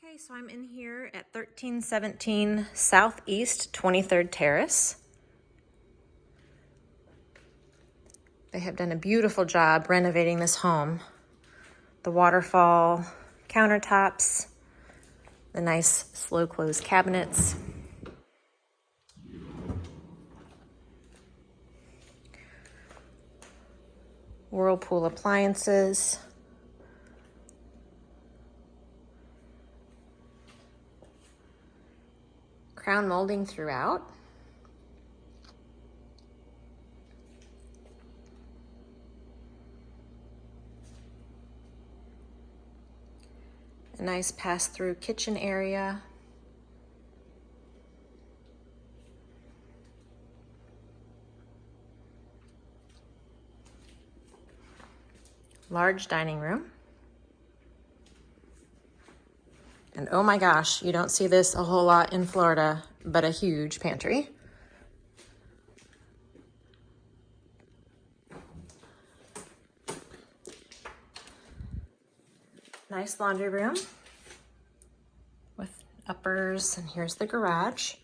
Okay, so I'm in here at 1317 Southeast 23rd Terrace. They have done a beautiful job renovating this home. The waterfall countertops, the nice slow close cabinets. Whirlpool appliances. Crown molding throughout. A nice pass-through kitchen area. Large dining room. And oh my gosh, you don't see this a whole lot in Florida, but a huge pantry. Nice laundry room with uppers, and here's the garage.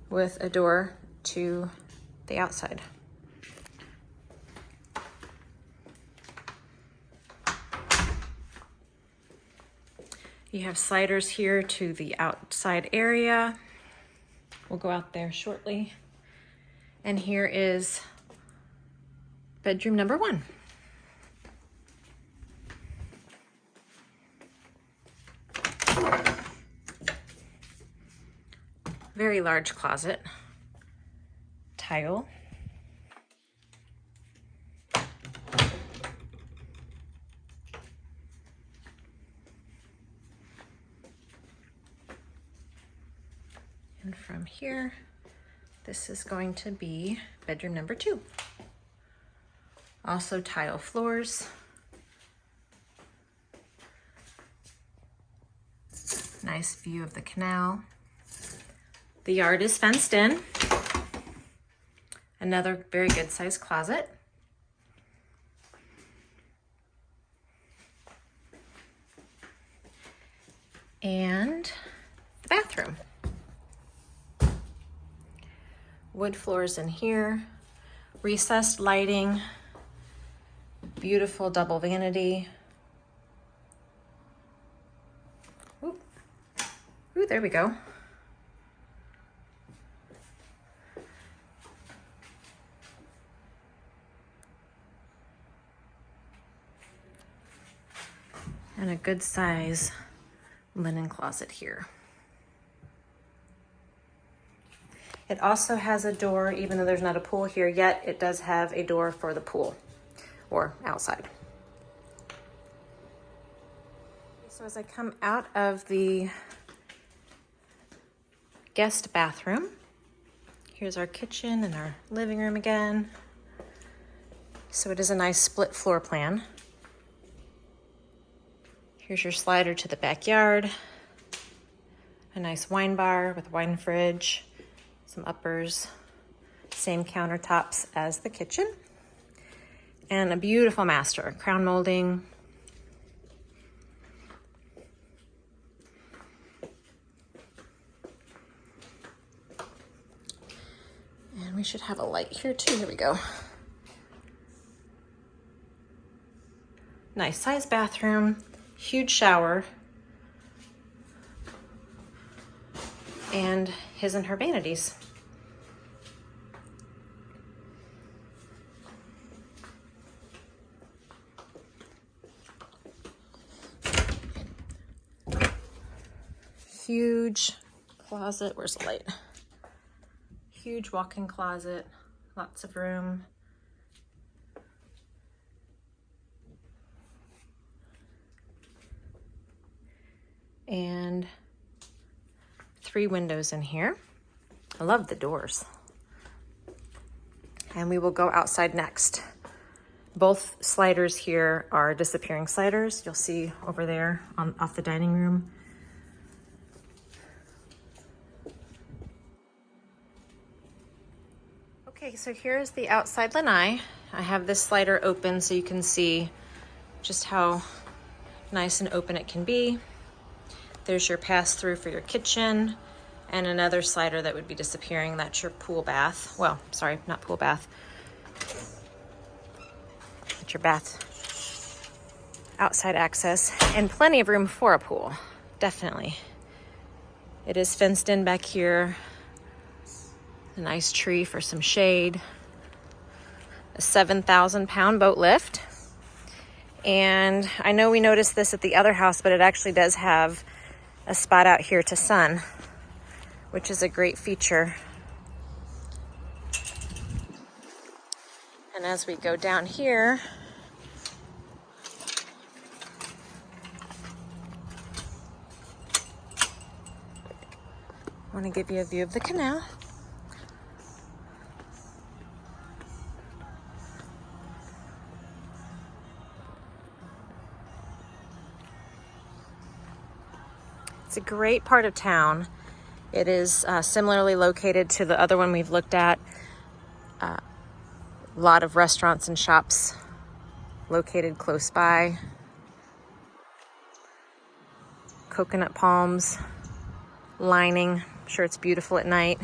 With a door to the outside. You have sliders here to the outside area. We'll go out there shortly. And here is bedroom number 1. Very large closet. Tile. And from here, this is going to be bedroom number 2. Also tile floors. Nice view of the canal. The yard is fenced in. Another very good sized closet. And the bathroom. Wood floors in here, recessed lighting, beautiful double vanity. Ooh, there we go. And a good size linen closet here. It also has a door, even though there's not a pool here yet, it does have a door for the pool or outside. So as I come out of the guest bathroom, here's our kitchen and our living room again. So it is a nice split floor plan. Here's your slider to the backyard. A nice wine bar with wine fridge. Some uppers, same countertops as the kitchen, and a beautiful master, crown molding. And we should have a light here too, here we go. Nice size bathroom, huge shower, and his and her vanities. Huge closet, where's the light? Huge walk-in closet, lots of room. And 3 windows in here. I love the doors. And we will go outside next. Both sliders here are disappearing sliders. You'll see over there off the dining room. Okay, so here's the outside lanai. I have this slider open so you can see just how nice and open it can be. There's your pass-through for your kitchen, and another slider that would be disappearing. That's your pool bath. Well, sorry, not pool bath. That's your bath outside access, and plenty of room for a pool, definitely. It is fenced in back here. A nice tree for some shade. A 7,000-pound boat lift. And I know we noticed this at the other house, but it actually does have a spot out here to sun, which is a great feature. And as we go down here, I want to give you a view of the canal. It's a great part of town. It is similarly located to the other one we've looked at. A lot of restaurants and shops located close by. Coconut palms lining. I'm sure it's beautiful at night.